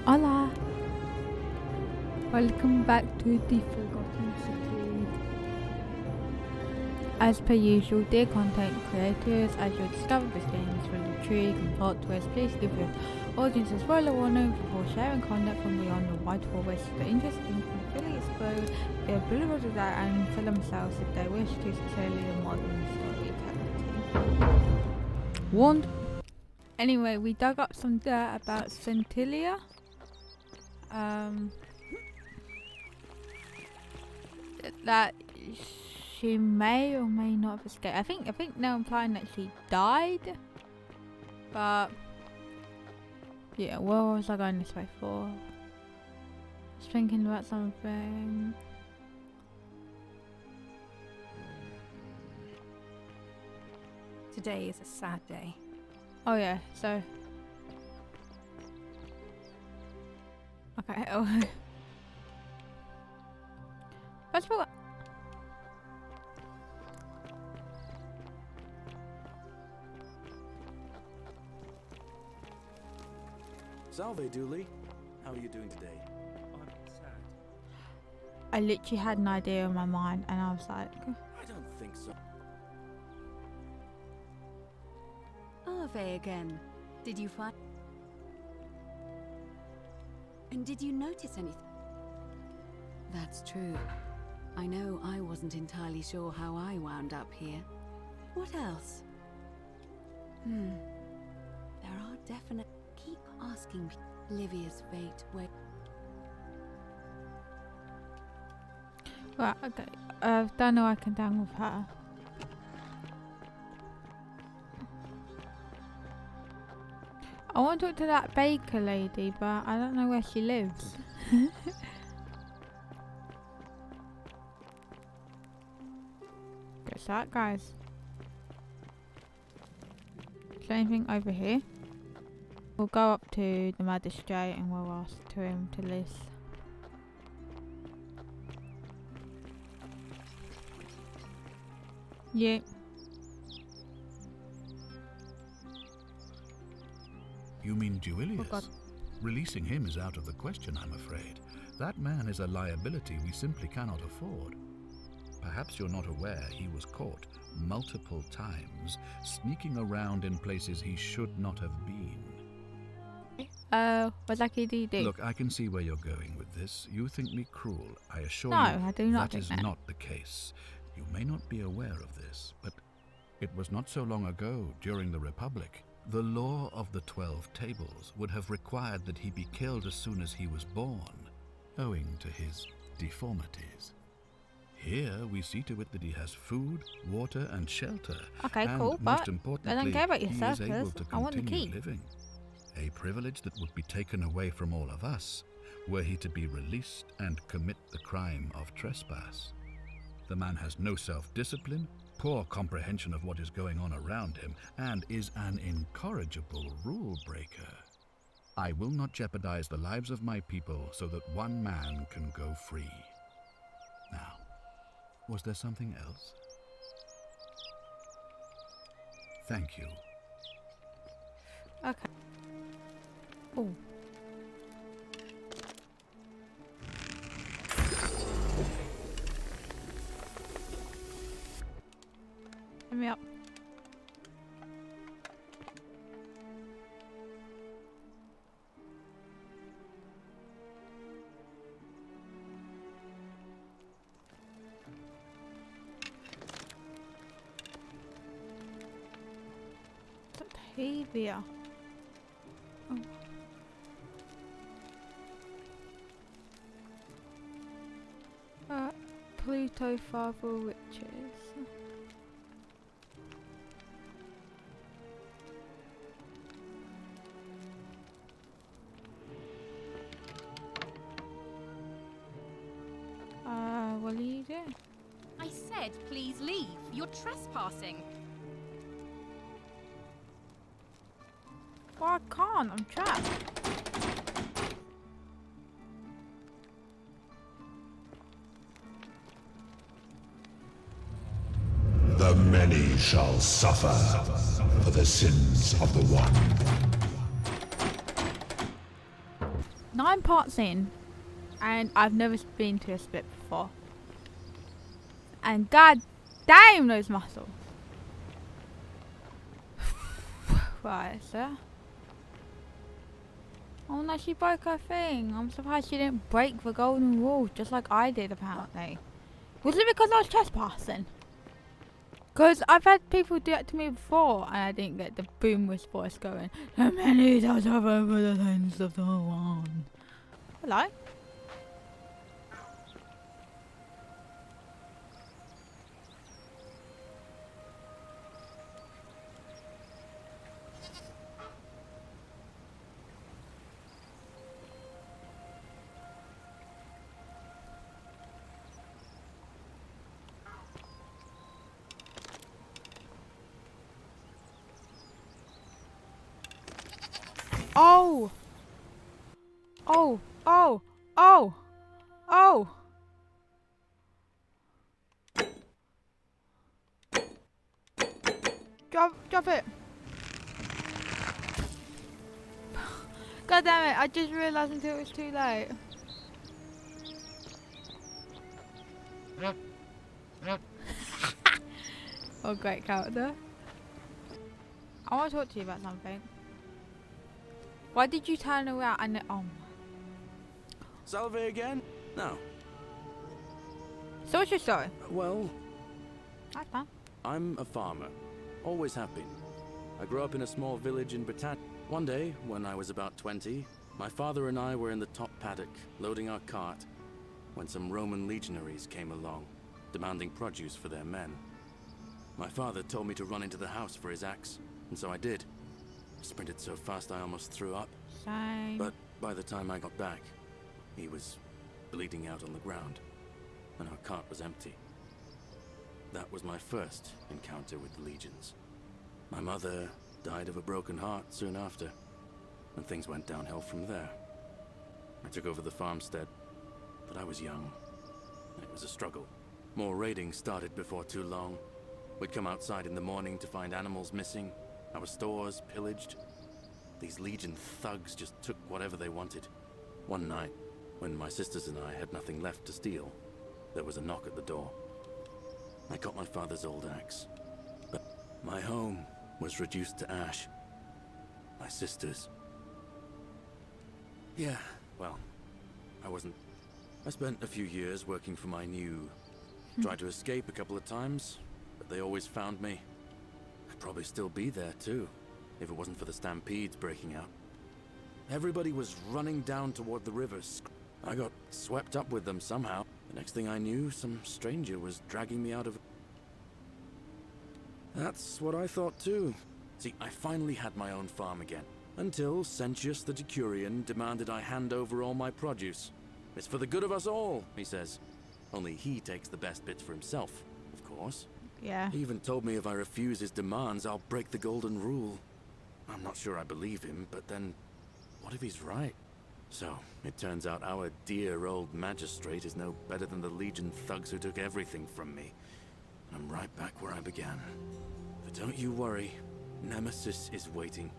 Hola! Welcome back to the Forgotten City. As per usual, dear content creators, as you discover this game is full of intrigue and plot twists, please give your audience a spoiler warning before sharing content from beyond the white forest. The interested can fully explore their abilities and for themselves if they wish to, sincerely the modern storytelling. Warned. Anyway, we dug up some dirt about Centilla. That she may or may not have escaped. I think they're implying that she died. But yeah, where was I going this way for? Just thinking about something. Today is a sad day. Oh yeah, so okay. Oh. First of all, Salve, Dooley. How are you doing today? I'm sad. I literally had an idea in my mind, and I was like, I don't think so. Ave again. Did you find... And did you notice anything? That's true. I know I wasn't entirely sure how I wound up here. What else? There are definite... Keep asking Livia's fate where... right, okay. Don't know I can down with her. I want to talk to that baker lady, but I don't know where she lives. Guess that, guys. Is there anything over here? We'll go up to the magistrate and we'll ask to him to list. Yeah. You mean Duilius? Oh God. Releasing him is out of the question, I'm afraid. That man is a liability we simply cannot afford. Perhaps you're not aware he was caught multiple times, sneaking around in places he should not have been. What lucky do you do? Look, I can see where you're going with this. You think me cruel. I assure No, you I do not that think is that. not the case. You may not be aware of this, but it was not so long ago, during the Republic, the law of the 12 Tables would have required that he be killed as soon as he was born, owing to his deformities. Here we see to it that he has food, water and shelter. Okay, and cool, most but importantly, I don't care about your he is able circus. to I want the continue key. living. A privilege that would be taken away from all of us were he to be released and commit the crime of trespass. The man has no self-discipline, poor comprehension of what is going on around him, and is an incorrigible rule breaker. I will not jeopardize the lives of my people so that one man can go free. Now, was there something else? Thank you. Okay. Oh. Let me up. Octavia. Oh. Pluto Father Witches. What are you doing? I said please leave. You're trespassing. Well, I can't. I'm trapped. The many shall suffer for the sins of the one. 9 parts in, and I've never been to a split before. And god damn those muscles. Right, sir. Oh no, she broke her thing. I'm surprised she didn't break the golden rule just like I did apparently. Was it because I was trespassing? Because I've had people do that to me before and I didn't get the boom voice going. The many shall suffer for the sins of the one. Hello? Oh! Oh! Oh! Oh! Oh! Drop it! God damn it, I just realised until it was too late. Oh, great character. I want to talk to you about something. Why did you turn around and oh my. Salve again? No. So what's your story? Well, That's fine. I'm a farmer. Always have been. I grew up in a small village in Britannia. One day, when I was about 20, my father and I were in the top paddock, loading our cart, when some Roman legionaries came along, demanding produce for their men. My father told me to run into the house for his axe, and so I did. I sprinted so fast I almost threw up, Same. but by the time I got back, he was bleeding out on the ground, and our cart was empty. That was my first encounter with the legions. My mother died of a broken heart soon after, and things went downhill from there. I took over the farmstead, but I was young. It was a struggle. More raiding started before too long. We'd come outside in the morning to find animals missing, our stores pillaged. These Legion thugs just took whatever they wanted. One night, when my sisters and I had nothing left to steal, there was a knock at the door. I got my father's old axe, but my home was reduced to ash. My sisters. Yeah, well, I spent a few years working for my new... Tried to escape a couple of times, but they always found me. I'd probably still be there too, if it wasn't for the stampedes breaking out. Everybody was running down toward the rivers. I got swept up with them somehow. The next thing I knew, some stranger was dragging me out of... That's what I thought too. See, I finally had my own farm again, until Sentius the Decurion demanded I hand over all my produce. It's for the good of us all, he says. Only he takes the best bits for himself, of course. Yeah. He even told me if I refuse his demands, I'll break the golden rule. I'm not sure I believe him, but then, what if he's right? So, it turns out our dear old magistrate is no better than the Legion thugs who took everything from me. And I'm right back where I began. But don't you worry, Nemesis is waiting.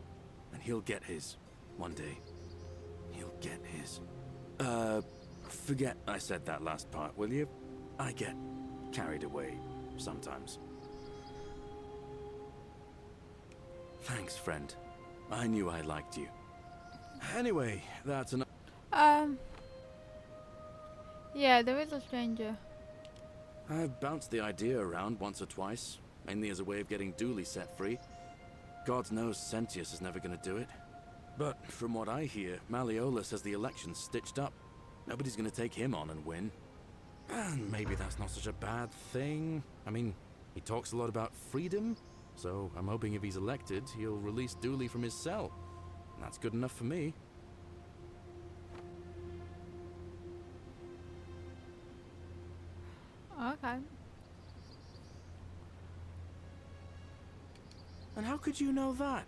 And he'll get his, one day. He'll get his. Forget I said that last part, will you? I get carried away sometimes. Thanks, friend. I knew I liked you. Anyway, that's enough. Yeah, there is a stranger. I've bounced the idea around once or twice, mainly as a way of getting Dooley set free. God knows Sentius is never gonna do it. But from what I hear, Malleolus has the election stitched up. Nobody's gonna take him on and win. And maybe that's not such a bad thing. I mean, he talks a lot about freedom, so I'm hoping if he's elected, he'll release Dooley from his cell. And that's good enough for me. Okay. And how could you know that?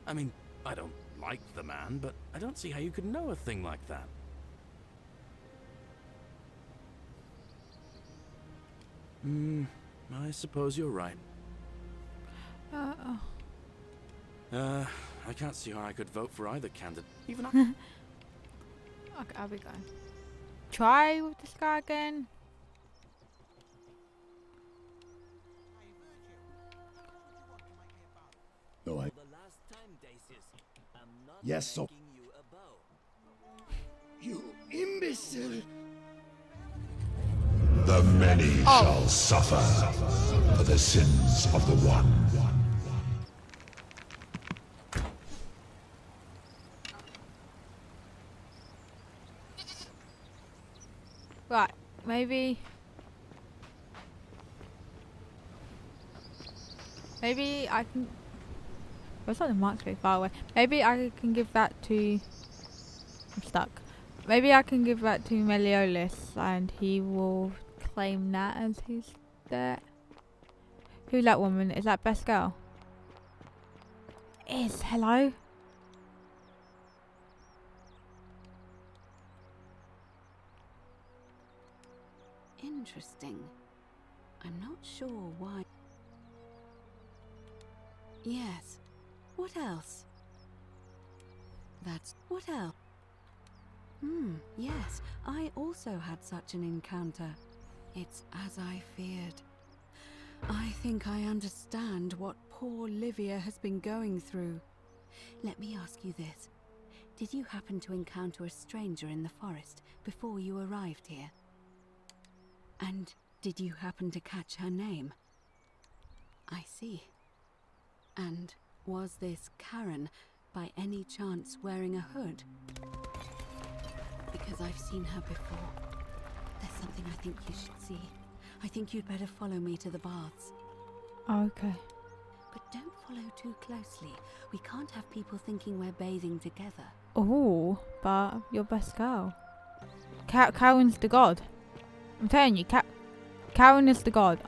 I mean, I don't like the man, but I don't see how you could know a thing like that. I suppose you're right. I can't see how I could vote for either candidate. Even Okay, I'll be going. Try with this guy again. No, I. Yes, so. You imbecile! The many shall suffer for the sins of the one. Right, maybe I can. Where's that? The mark's very far away. Maybe I can give that to. I'm stuck. Maybe I can give that to Meliodas, and he will claim that as his debt. Who's that woman? Is that Best Girl? It is. Hello. Interesting. I'm not sure why. Yes. What else? That's... What else? Yes. I also had such an encounter. It's as I feared. I think I understand what poor Livia has been going through. Let me ask you this. Did you happen to encounter a stranger in the forest before you arrived here? And did you happen to catch her name? I see. And was this Karen, by any chance, wearing a hood? Because I've seen her before. There's something I think you should see. I think you'd better follow me to the baths. Okay. But don't follow too closely. We can't have people thinking we're bathing together. Oh, but you're Best Girl. Karen's the god. I'm telling you, Karen is the god.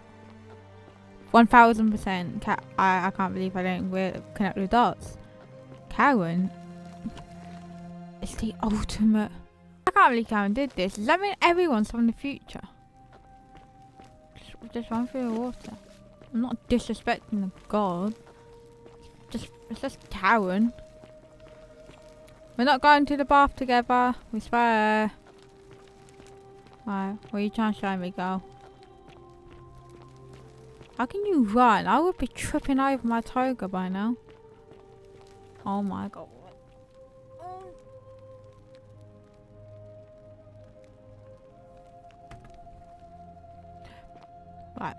1000%. I can't believe I don't connect the dots. Karen is the ultimate. I can't believe Karen did this. Does that mean everyone's from the future? Just run through the water. I'm not disrespecting the god. It's just Karen. We're not going to the bath together. We swear. Right, what are you trying to show me, girl? How can you run? I would be tripping over my toga by now. Oh my god. Right.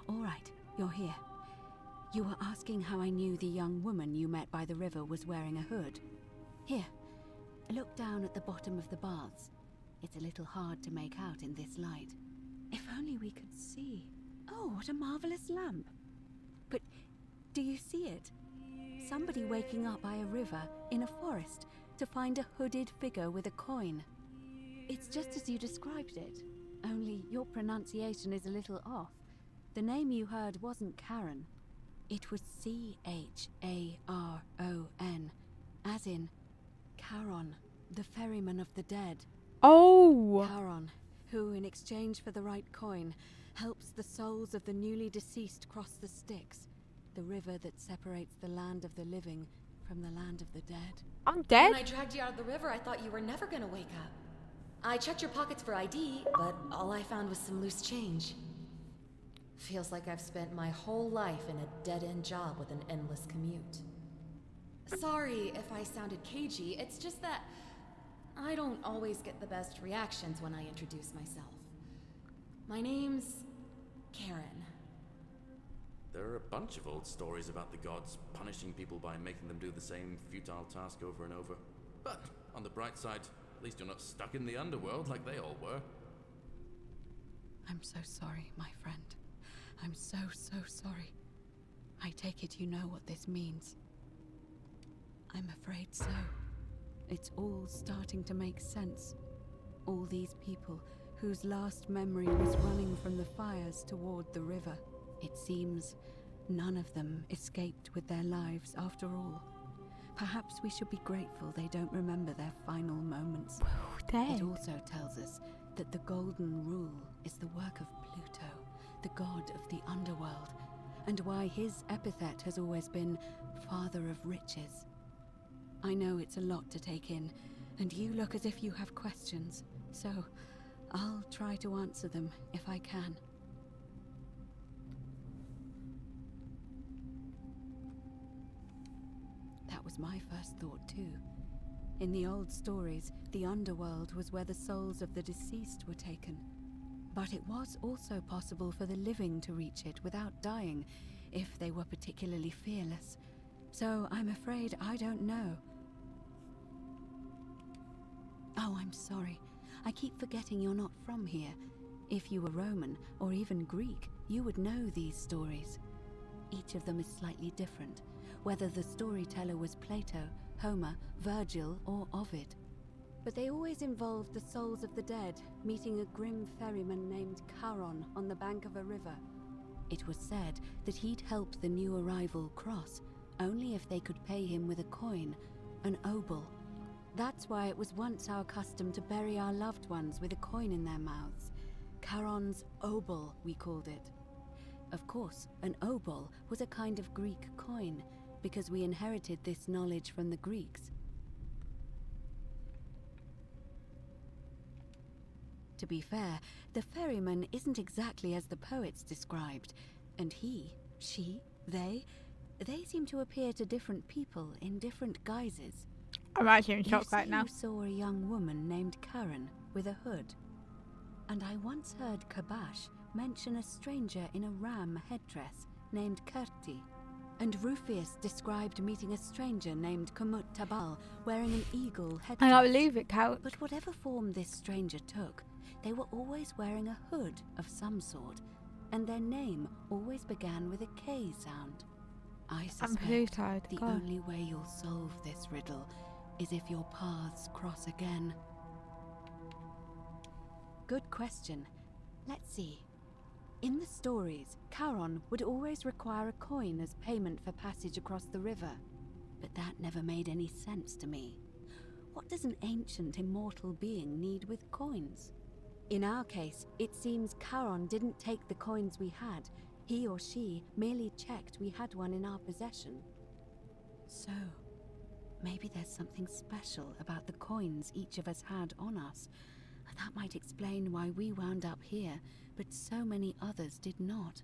All right, you're here. You were asking how I knew the young woman you met by the river was wearing a hood. Here, look down at the bottom of the baths. It's a little hard to make out in this light. If only we could see. Oh, what a marvelous lamp. But do you see it? Somebody waking up by a river in a forest to find a hooded figure with a coin. It's just as you described it, only your pronunciation is a little off. The name you heard wasn't Karen. It was C-H-A-R-O-N, as in Charon, the ferryman of the dead. Oh! Charon, who in exchange for the right coin, helps the souls of the newly deceased cross the Styx, the river that separates the land of the living from the land of the dead. I'm dead? When I dragged you out of the river, I thought you were never gonna wake up. I checked your pockets for ID, but all I found was some loose change. Feels like I've spent my whole life in a dead-end job with an endless commute. Sorry if I sounded cagey, it's just that I don't always get the best reactions when I introduce myself. My name's Karen. There are a bunch of old stories about the gods punishing people by making them do the same futile task over and over. But on the bright side, at least you're not stuck in the underworld like they all were. I'm so sorry, my friend. I'm so sorry. I take it you know what this means. I'm afraid so. It's all starting to make sense. All these people whose last memory was running from the fires toward the river. It seems none of them escaped with their lives after all. Perhaps we should be grateful they don't remember their final moments. It also tells us that the Golden Rule is the work of Pluto, the god of the underworld, and why his epithet has always been Father of Riches. I know it's a lot to take in, and you look as if you have questions, so I'll try to answer them if I can. That was my first thought too. In the old stories, the underworld was where the souls of the deceased were taken. But it was also possible for the living to reach it without dying, if they were particularly fearless. So I'm afraid I don't know. Oh, I'm sorry. I keep forgetting you're not from here. If you were Roman, or even Greek, you would know these stories. Each of them is slightly different, whether the storyteller was Plato, Homer, Virgil, or Ovid. But they always involved the souls of the dead meeting a grim ferryman named Charon on the bank of a river. It was said that he'd help the new arrival cross, only if they could pay him with a coin, an obol. That's why it was once our custom to bury our loved ones with a coin in their mouths. Charon's obol, we called it. Of course, an obol was a kind of Greek coin, because we inherited this knowledge from the Greeks. To be fair, the ferryman isn't exactly as the poets described, and he, she, they seem to appear to different people in different guises. I'm actually in shock right now. You saw a young woman named Karen with a hood, and I once heard Kabash mention a stranger in a ram headdress named Kerti. And Rufius described meeting a stranger named Kumut Tabal wearing an eagle headdress. I can't believe it, Couch. But whatever form this stranger took, they were always wearing a hood of some sort, and their name always began with a K sound. I I'm really suspect tired. the God. only way you'll solve this riddle is if your paths cross again. Good question. Let's see. In the stories, Charon would always require a coin as payment for passage across the river. But that never made any sense to me. What does an ancient immortal being need with coins? In our case, it seems Charon didn't take the coins we had. He or she merely checked we had one in our possession. So, maybe there's something special about the coins each of us had on us. That might explain why we wound up here, but so many others did not.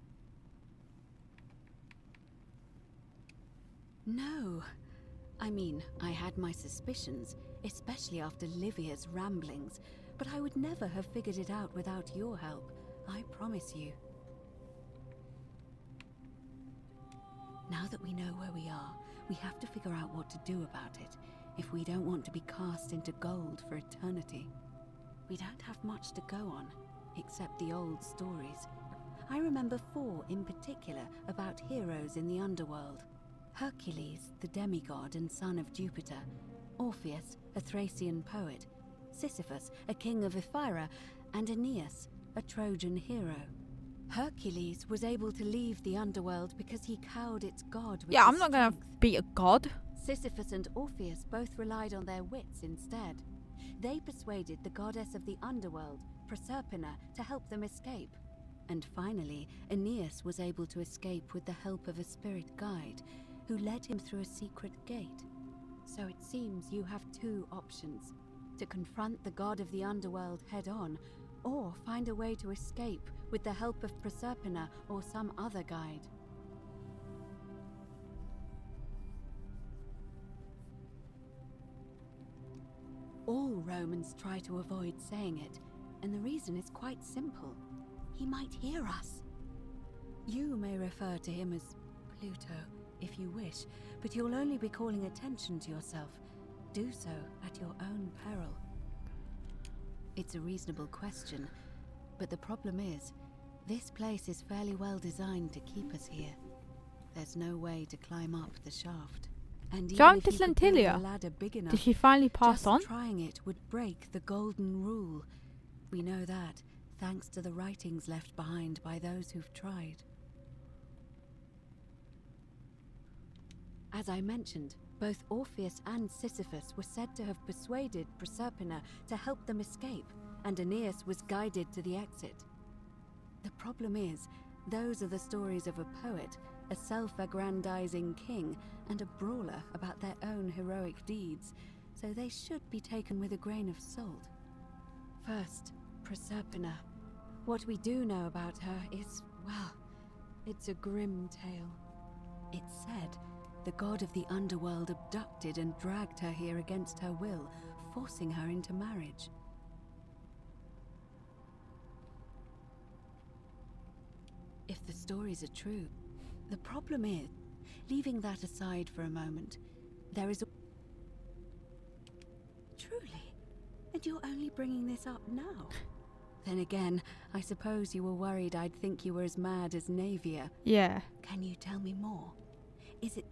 No. I mean, I had my suspicions, especially after Livia's ramblings, but I would never have figured it out without your help, I promise you. Now that we know where we are, we have to figure out what to do about it, if we don't want to be cast into gold for eternity. We don't have much to go on, except the old stories. I remember 4 in particular about heroes in the underworld. Hercules, the demigod and son of Jupiter. Orpheus, a Thracian poet. Sisyphus, a king of Ephyra. And Aeneas, a Trojan hero. Hercules was able to leave the underworld because he cowed its god with Yeah, I'm his not gonna strength. beat a god. Sisyphus and Orpheus both relied on their wits instead. They persuaded the goddess of the underworld, Proserpina, to help them escape. And finally, Aeneas was able to escape with the help of a spirit guide, who led him through a secret gate. So it seems you have 2 options: to confront the god of the underworld head-on, or find a way to escape with the help of Proserpina or some other guide. All Romans try to avoid saying it, and the reason is quite simple. He might hear us. You may refer to him as Pluto, if you wish, but you'll only be calling attention to yourself. Do so at your own peril. It's a reasonable question, but the problem is, this place is fairly well designed to keep us here. There's no way to climb up the shaft. And even Giant if you could build a Lentilia. ladder big enough, Did she finally pass just on? trying it would break the golden rule. We know that, thanks to the writings left behind by those who've tried. As I mentioned, both Orpheus and Sisyphus were said to have persuaded Proserpina to help them escape, and Aeneas was guided to the exit. The problem is, those are the stories of a poet, a self-aggrandizing king, and a brawler about their own heroic deeds, so they should be taken with a grain of salt. First, Proserpina. What we do know about her is, well, it's a grim tale. It's said the god of the underworld abducted and dragged her here against her will, forcing her into marriage. If the stories are true, the problem is, leaving that aside for a moment, there is a... Truly? And you're only bringing this up now? Then again, I suppose you were worried I'd think you were as mad as Navia. Yeah. Can you tell me more? Is it...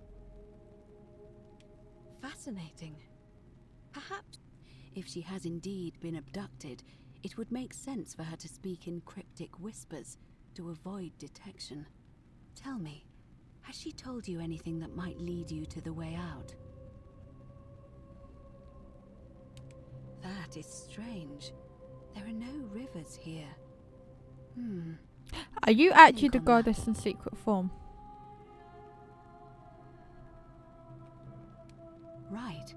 fascinating? Perhaps, if she has indeed been abducted, it would make sense for her to speak in cryptic whispers to avoid detection. Tell me, has she told you anything that might lead you to the way out? That is strange. There are no rivers here. Are you actually Think the on goddess in secret form? Right,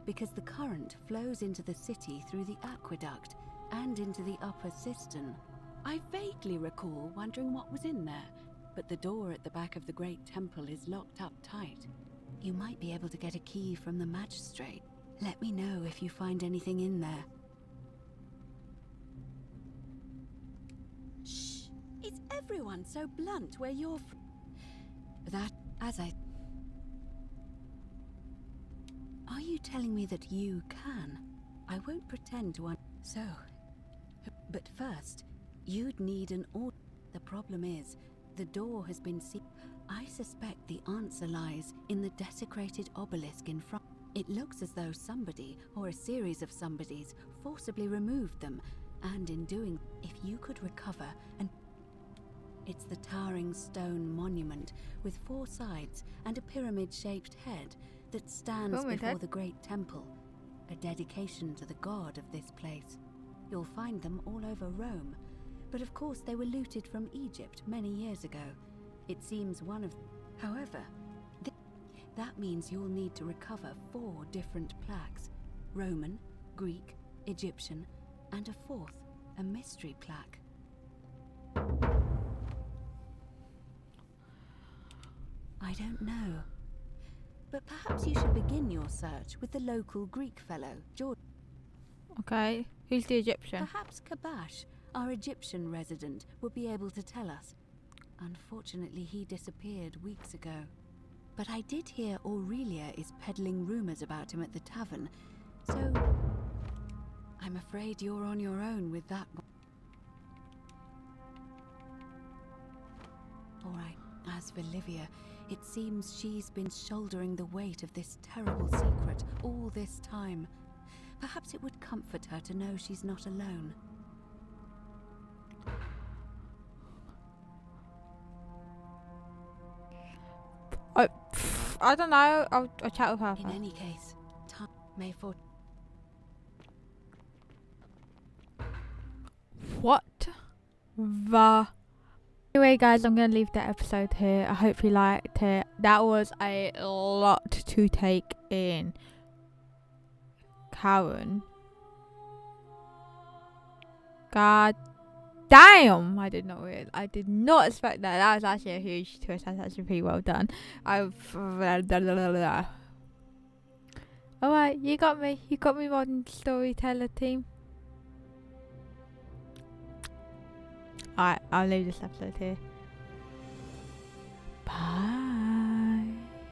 because the current flows into the city through the aqueduct and into the upper cistern. I vaguely recall wondering what was in there, but the door at the back of the great temple is locked up tight. You might be able to get a key from the magistrate. Let me know if you find anything in there. Shh! Is everyone so blunt where you're from? That, as I... Are you telling me that you can? I won't pretend to So... But first, you'd need an order. The problem is, the door has been I suspect the answer lies in the desecrated obelisk in front. It looks as though somebody, or a series of somebodies, forcibly removed them, and in doing, if you could recover and... It's the towering stone monument with 4 sides and a pyramid-shaped head that stands before the great temple, a dedication to the god of this place. You'll find them all over Rome, but of course they were looted from Egypt many years ago. It seems one of... However, that means you'll need to recover 4 different plaques: Roman, Greek, Egyptian, and a 4th, a mystery plaque. I don't know. But perhaps you should begin your search with the local Greek fellow, George. Okay. Who's the Egyptian? Perhaps Kabash, our Egyptian resident, would be able to tell us. Unfortunately, he disappeared weeks ago. But I did hear Aurelia is peddling rumors about him at the tavern, so... I'm afraid you're on your own with that one. Alright, as for Livia, it seems she's been shouldering the weight of this terrible secret all this time. Perhaps it would comfort her to know she's not alone. I don't know. I'll chat with her. In any case, time may for... What the... Anyway guys, I'm going to leave the episode here. I hope you liked it. That was a lot to take in. Karen. God damn! I did not expect that. That was actually a huge twist. That's actually pretty well done. Alright, you got me. You got me, modern storyteller team. Alright, I'll leave this episode here. Bye.